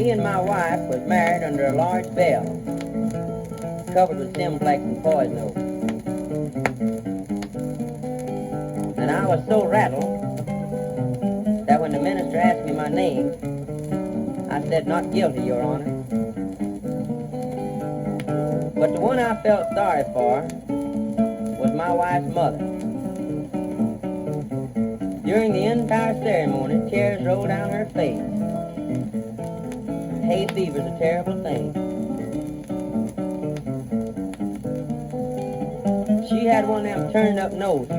Me and my wife was married under a large bell, covered with simplex and poison oak. And I was so rattled that when the minister asked me my name, I said, "Not guilty, Your Honor." But the one I felt sorry for was my wife's mother. During the entire ceremony, tears rolled down her face. Hay fever's a terrible thing. She had one of them turned up noses,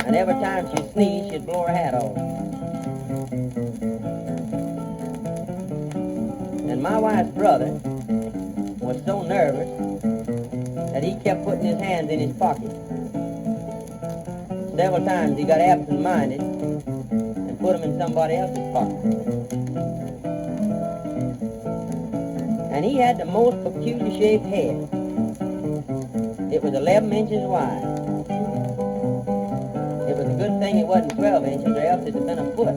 and every time she sneezed, she'd blow her hat off. And my wife's brother was so nervous that he kept putting his hands in his pocket. Several times he got absent-minded and put them in somebody else's pocket. And he had the most peculiar-shaped head. It was 11 inches wide. It was a good thing it wasn't 12 inches, or else it'd have been a foot.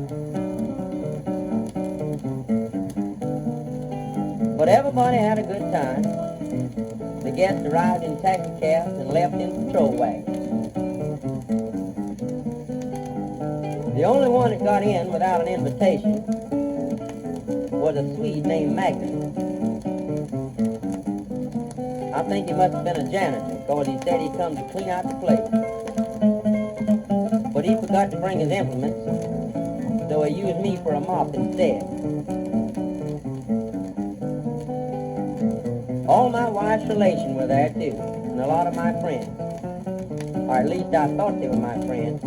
But everybody had a good time. The guests arrived in taxicabs and left in patrol wagons. The only one that got in without an invitation was a Swede named Magnus. I think he must have been a janitor, because he said he'd come to clean out the place. But he forgot to bring his implements, so he used me for a mop instead. All my wife's relations were there too, and a lot of my friends. Or at least I thought they were my friends.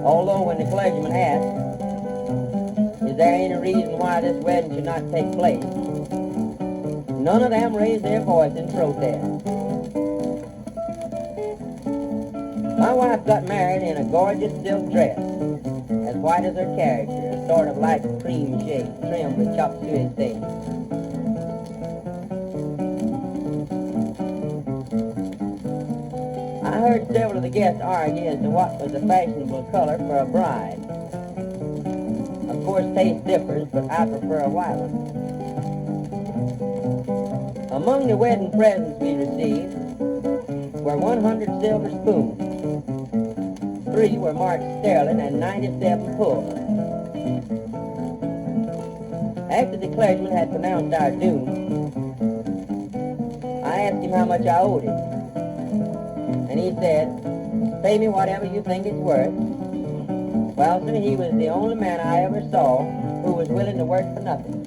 Although when the clergyman asked, "Is there any reason why this wedding should not take place?" none of them raised their voice in protest. My wife got married in a gorgeous silk dress, as white as her character, a sort of light cream shade, trimmed with chop suey stains. I heard several of the guests argue as to what was the fashionable color for a bride. Of course, taste differs, but I prefer a white one. Among the wedding presents we received were 100 silver spoons. 3 were marked sterling and 97 pulls. After the clergyman had pronounced our doom, I asked him how much I owed him. And he said, "Pay me whatever you think it's worth." Well, sir, he was the only man I ever saw who was willing to work for nothing.